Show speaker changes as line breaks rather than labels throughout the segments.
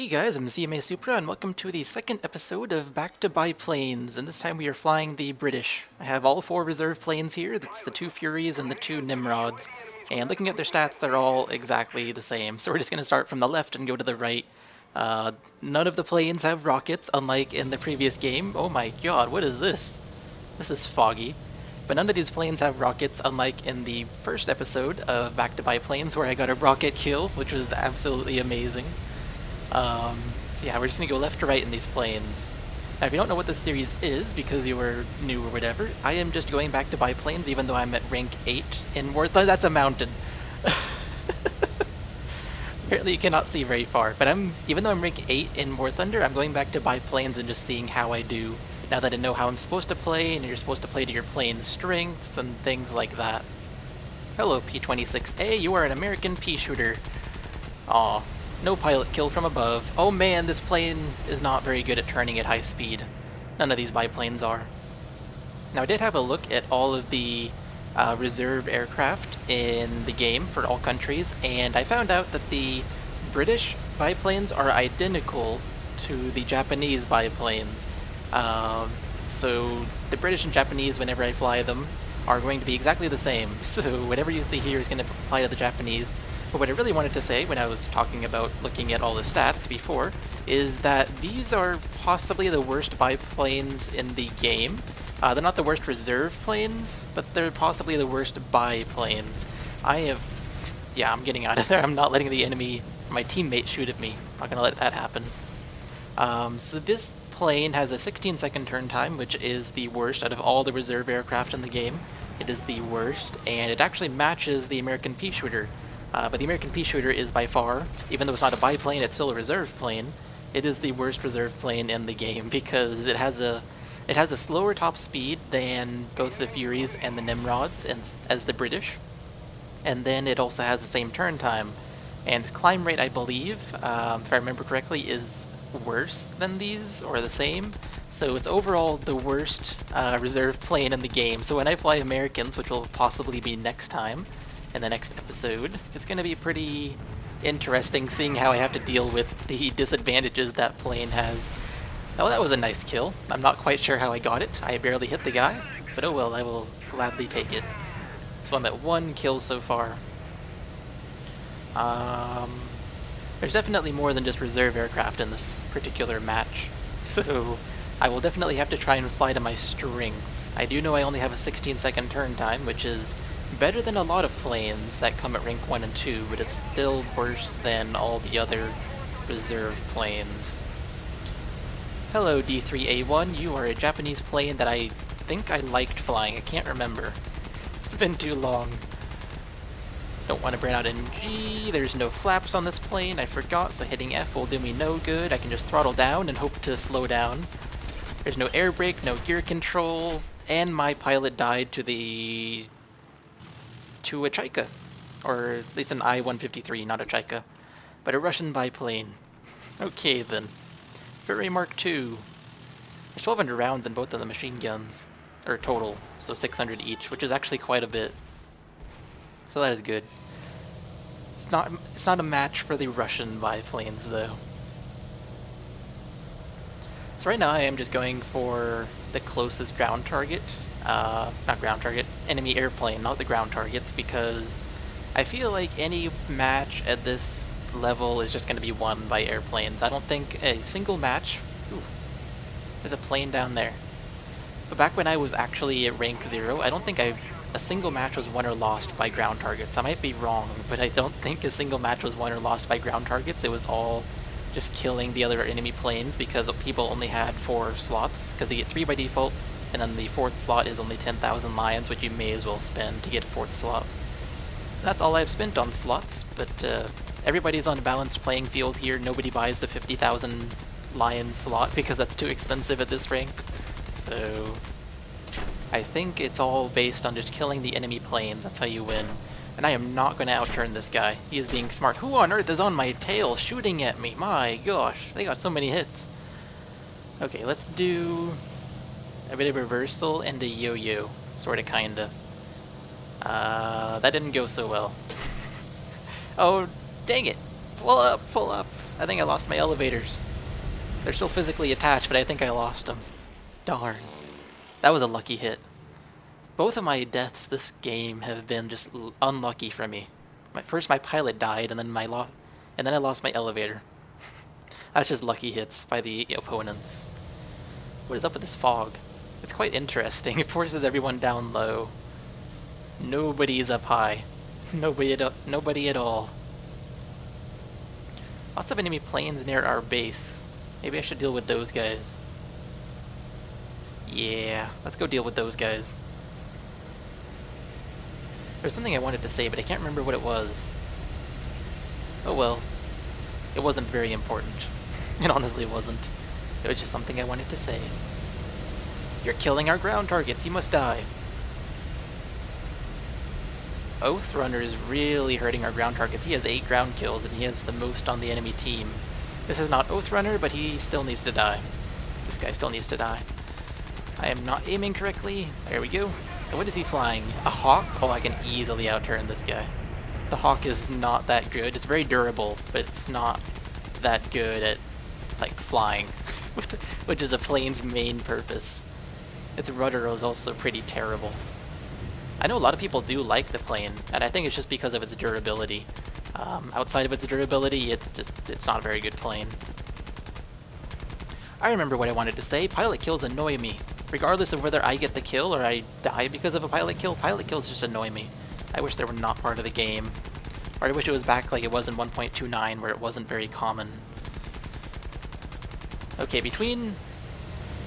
Hey guys, I'm cmasupra and welcome to the second episode of Back to Biplanes, and this time we are flying the British. I have all four reserve planes here, that's the two Furies and the two Nimrods, and looking at their stats, they're all exactly the same, so we're just going to start from the left and go to the right. None of the planes have rockets, unlike in the previous game. Oh my god, what is this? This is foggy. But none of these planes have rockets, unlike in the first episode of Back to Biplanes, where I got a rocket kill, which was absolutely amazing. So yeah, we're just gonna go left to right in these planes. Now, if you don't know what this series is, because you were new or whatever, I am just going back to biplanes, even though I'm at rank 8 in War Thunder. That's a mountain. Apparently you cannot see very far, but even though I'm rank 8 in War Thunder, I'm going back to biplanes and just seeing how I do, now that I know how I'm supposed to play, and you're supposed to play to your plane's strengths and things like that. Hello, P-26A, you are an American pea shooter. Aw. No pilot kill from above. Oh man, this plane is not very good at turning at high speed. None of these biplanes are. Now I did have a look at all of the reserve aircraft in the game for all countries, and I found out that the British biplanes are identical to the Japanese biplanes. So the British and Japanese, whenever I fly them, are going to be exactly the same. So whatever you see here is going to apply to the Japanese. But what I really wanted to say when I was talking about looking at all the stats before is that these are possibly the worst biplanes in the game. They're not the worst reserve planes, but they're possibly the worst biplanes. Yeah, I'm getting out of there. I'm not letting the enemy, my teammate, shoot at me. I'm not gonna let that happen. So this plane has a 16-second turn time, which is the worst out of all the reserve aircraft in the game. It is the worst, and it actually matches the American pea shooter. But the American pea shooter is by far, even though it's not a biplane, it's still a reserve plane. It is the worst reserve plane in the game because it has a slower top speed than both the Furies and the Nimrods, as the British. And then it also has the same turn time. And climb rate, I believe, if I remember correctly, is worse than these, or the same. So it's overall the worst reserve plane in the game. So when I fly Americans, which will possibly be next time, in the next episode, it's going to be pretty interesting seeing how I have to deal with the disadvantages that plane has. Oh, that was a nice kill. I'm not quite sure how I got it. I barely hit the guy, but oh well, I will gladly take it. So I'm at 1 kill so far. There's definitely more than just reserve aircraft in this particular match, so I will definitely have to try and fly to my strengths. I do know I only have a 16-second turn time, which is better than a lot of planes that come at rank 1 and 2, but it's still worse than all the other reserve planes. Hello D3A1, you are a Japanese plane that I think I liked flying. I can't remember. It's been too long. Don't want to burn out NG, there's no flaps on this plane, I forgot, so hitting F will do me no good. I can just throttle down and hope to slow down. There's no air brake, no gear control, and my pilot died to a Chaika, or at least an I-153, not a Chaika, but a Russian biplane. Okay then. Fury Mark II. There's 1,200 rounds in both of the machine guns, or total, so 600 each, which is actually quite a bit. So that is good. It's not a match for the Russian biplanes though. So right now I am just going for the closest ground target. Not ground target, enemy airplane, not the ground targets, because I feel like any match at this level is just going to be won by airplanes. I don't think a single match... Ooh, there's a plane down there. But back when I was actually at rank 0, I don't think a single match was won or lost by ground targets. I might be wrong, but I don't think a single match was won or lost by ground targets. It was all just killing the other enemy planes because people only had 4 slots, because they get 3 by default, and then the 4th slot is only 10,000 lions, which you may as well spend to get a 4th slot. That's all I've spent on slots, but everybody's on a balanced playing field here. Nobody buys the 50,000 lion slot because that's too expensive at this rank. So I think it's all based on just killing the enemy planes. That's how you win. And I am not going to outturn this guy. He is being smart. Who on earth is on my tail shooting at me? My gosh, they got so many hits. Okay, let's do a bit of reversal and a yo-yo, sorta kinda. That didn't go so well. Oh, dang it. Pull up, pull up. I think I lost my elevators. They're still physically attached, but I think I lost them. Darn. That was a lucky hit. Both of my deaths this game have been just unlucky for me. First my pilot died, and then I lost my elevator. That's just lucky hits by the opponents. What is up with this fog? It's quite interesting. It forces everyone down low. Nobody's up high. Nobody at all. Lots of enemy planes near our base. Maybe I should deal with those guys. Yeah, let's go deal with those guys. There's something I wanted to say, but I can't remember what it was. Oh well. It wasn't very important. It honestly wasn't. It was just something I wanted to say. You're killing our ground targets, you must die. Oathrunner is really hurting our ground targets. He has 8 ground kills, and he has the most on the enemy team. This is not Oathrunner, but he still needs to die. This guy still needs to die. I am not aiming correctly. There we go. So what is he flying? A Hawk? Oh, I can easily outturn this guy. The Hawk is not that good. It's very durable, but it's not that good at, like, flying, which is a plane's main purpose. Its rudder is also pretty terrible. I know a lot of people do like the plane, and I think it's just because of its durability. Outside of its durability, it's not a very good plane. I remember what I wanted to say. Pilot kills annoy me. Regardless of whether I get the kill or I die because of a pilot kills just annoy me. I wish they were not part of the game. Or I wish it was back like it was in 1.29 where it wasn't very common. Okay, between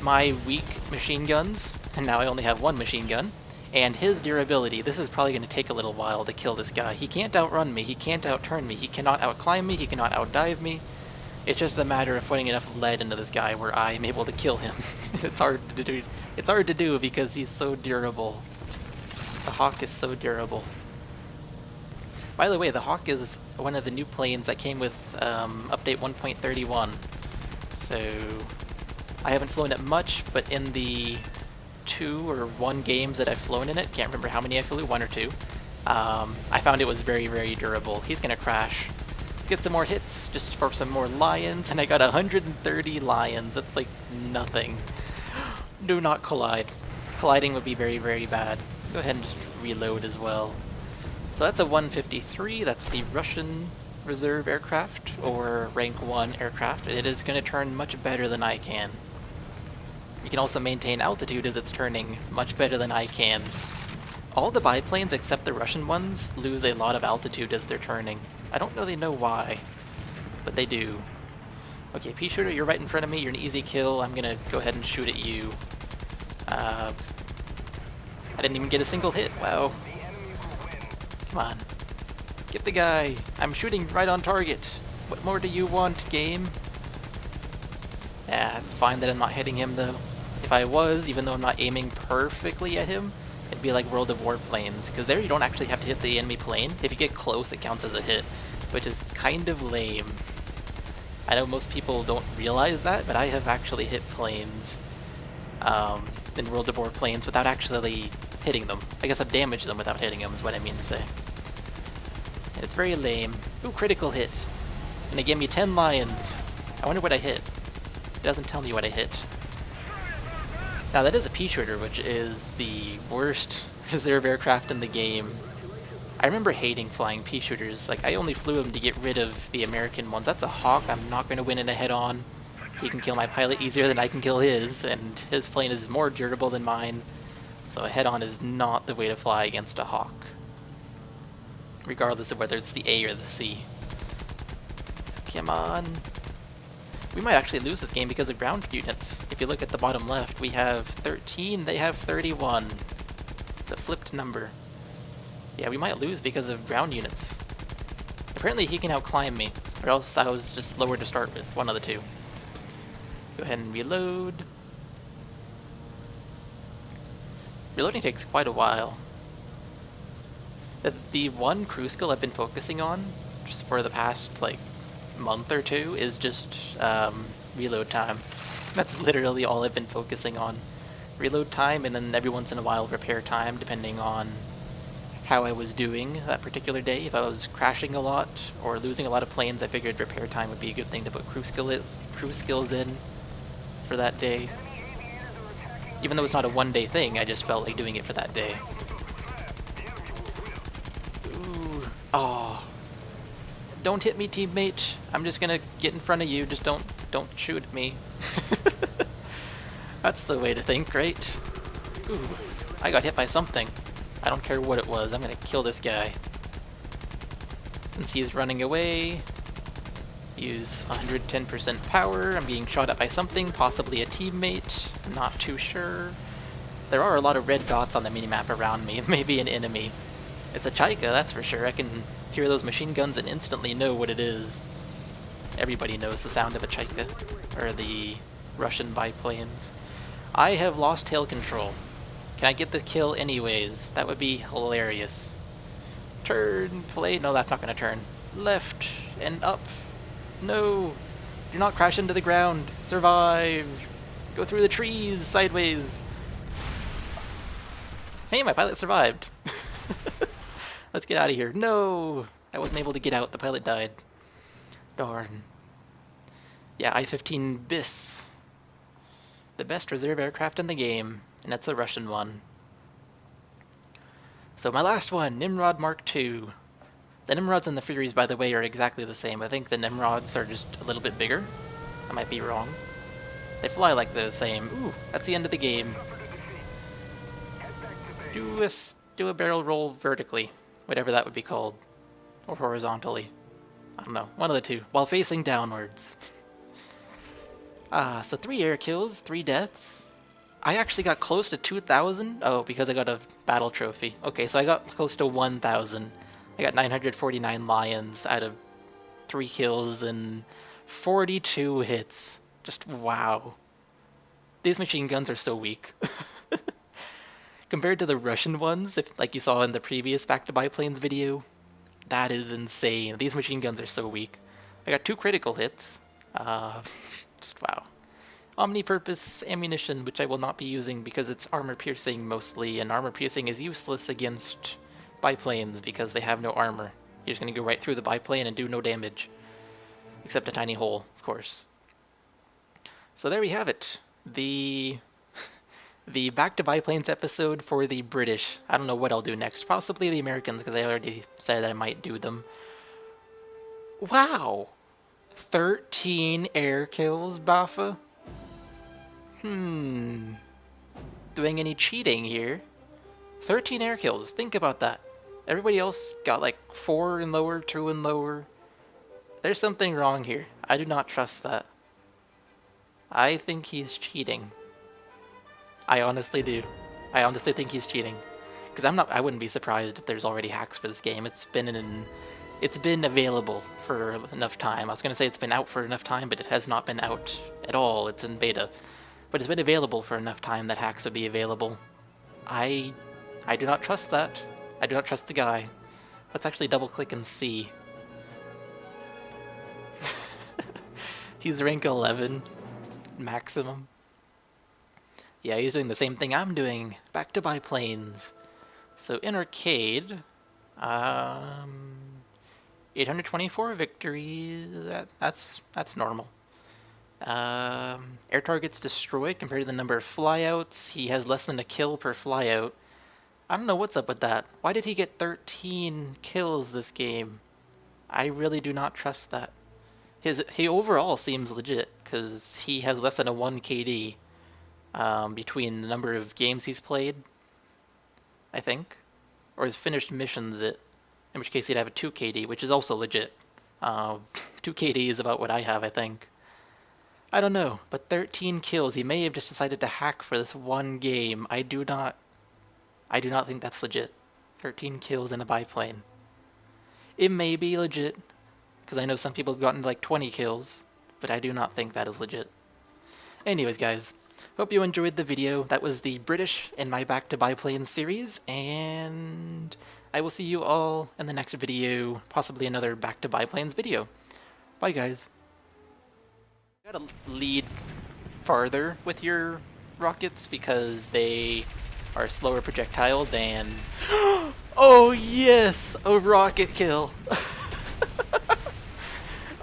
my weak machine guns, and now I only have 1 machine gun, and his durability, this is probably going to take a little while to kill this guy. He can't outrun me, he can't outturn me, he cannot outclimb me, he cannot outdive me. It's just a matter of putting enough lead into this guy where I'm able to kill him. It's hard to do. It's hard to do because he's so durable. The Hawk is so durable. By the way, the Hawk is one of the new planes that came with update 1.31. So I haven't flown it much, but in the 2 or 1 games that I've flown in it, can't remember how many I flew, 1 or 2, I found it was very, very durable. He's gonna crash. Get some more hits just for some more lions, and I got 130 lions. That's like nothing. Do not collide. Colliding would be very, very bad. Let's go ahead and just reload as well. So that's a 153. That's the Russian reserve aircraft, or rank 1 aircraft. It is going to turn much better than I can. You can also maintain altitude as it's turning much better than I can. All the biplanes except the Russian ones lose a lot of altitude as they're turning. I don't really know why, but they do. Okay, pea shooter, you're right in front of me. You're an easy kill. I'm gonna go ahead and shoot at you. I didn't even get a single hit. Wow. Come on. Get the guy. I'm shooting right on target. What more do you want, game? Yeah, it's fine that I'm not hitting him, though. If I was, even though I'm not aiming perfectly at him, it'd be like World of Warplanes, because there you don't actually have to hit the enemy plane. If you get close, it counts as a hit, which is kind of lame. I know most people don't realize that, but I have actually hit planes in World of Warplanes without actually hitting them. I guess I've damaged them without hitting them is what I mean to say. And it's very lame. Ooh, critical hit. And it gave me 10 lions. I wonder what I hit. It doesn't tell me what I hit. Now that is a pea shooter, which is the worst reserve aircraft in the game. I remember hating flying pea shooters. Like, I only flew them to get rid of the American ones. That's a Hawk. I'm not going to win in a head-on. He can kill my pilot easier than I can kill his, and his plane is more durable than mine. So a head-on is not the way to fly against a Hawk, regardless of whether it's the A or the C. So come on. We might actually lose this game because of ground units. If you look at the bottom left, we have 13, they have 31. It's a flipped number. Yeah, we might lose because of ground units. Apparently he can outclimb me, or else I was just slower to start with, one of the two. Go ahead and reload. Reloading takes quite a while. The one crew skill I've been focusing on, just for the past, like, month or two, is just reload time. That's literally all I've been focusing on. Reload time, and then every once in a while repair time, depending on how I was doing that particular day. If I was crashing a lot or losing a lot of planes, I figured repair time would be a good thing to put crew skills in for that day. Even though it's not a one-day thing, I just felt like doing it for that day. Ooh. Oh. Don't hit me, teammate. I'm just gonna get in front of you. Just don't shoot at me. That's the way to think, right? Ooh. I got hit by something. I don't care what it was. I'm gonna kill this guy. Since he is running away, use 110% power. I'm being shot at by something, possibly a teammate. I'm not too sure. There are a lot of red dots on the minimap around me. Maybe an enemy. It's a Chaika, that's for sure. I can hear those machine guns and instantly know what it is. Everybody knows the sound of a Chaika, or the Russian biplanes. I have lost tail control. Can I get the kill anyways? That would be hilarious. Turn, play. No, that's not going to turn. Left and up. No. Do not crash into the ground. Survive. Go through the trees sideways. Hey, my pilot survived. Let's get out of here. No. I wasn't able to get out. The pilot died. Darn. Yeah, I-15 BIS. The best reserve aircraft in the game. And that's a Russian one. So my last one, Nimrod Mark II. The Nimrods and the Furies, by the way, are exactly the same. I think the Nimrods are just a little bit bigger. I might be wrong. They fly like the same. Ooh, that's the end of the game. Do a barrel roll vertically, whatever that would be called. Or horizontally. I don't know, one of the two, while facing downwards. So 3 air kills, 3 deaths. I actually got close to 2,000. Oh, because I got a battle trophy. Okay, so I got close to 1,000. I got 949 lions out of 3 kills and 42 hits. Just wow. These machine guns are so weak. Compared to the Russian ones, if like you saw in the previous Back to Biplanes video, that is insane. These machine guns are so weak. I got 2 critical hits. Just wow. Omni-purpose ammunition, which I will not be using because it's armor-piercing mostly, and armor-piercing is useless against biplanes because they have no armor. You're just going to go right through the biplane and do no damage. Except a tiny hole, of course. So there we have it. The Back to Biplanes episode for the British. I don't know what I'll do next. Possibly the Americans, because I already said that I might do them. Wow! 13 air kills, Bafa? Doing any cheating here? 13 air kills, think about that. Everybody else got like 4 and lower, 2 and lower. There's something wrong here. I do not trust that. I think he's cheating. I honestly do. I honestly think he's cheating. Because I wouldn't be surprised if there's already hacks for this game. It's been available for enough time. I was going to say it's been out for enough time, but it has not been out at all. It's in beta. But it's been available for enough time that hacks would be available. I do not trust that. I do not trust the guy. Let's actually double click and see. He's rank 11 maximum. Yeah, he's doing the same thing I'm doing. Back to biplanes. So in arcade, 824 victories. That's normal. Air targets destroyed compared to the number of flyouts. He has less than a kill per flyout. I don't know what's up with that. Why did he get 13 kills this game? I really do not trust that. He overall seems legit, because he has less than a 1 KD between the number of games he's played, I think. Or his finished missions, in which case he'd have a 2 KD, which is also legit. 2 KD is about what I have, I think. I don't know, but 13 kills. He may have just decided to hack for this one game. I do not think that's legit. 13 kills in a biplane. It may be legit, because I know some people have gotten like 20 kills, but I do not think that is legit. Anyways, guys, hope you enjoyed the video. That was the British in my Back to Biplanes series, and I will see you all in the next video, possibly another Back to Biplanes video. Bye, guys. You gotta lead farther with your rockets because they are a slower projectile than... Oh yes! A rocket kill!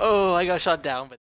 Oh, I got shot down, but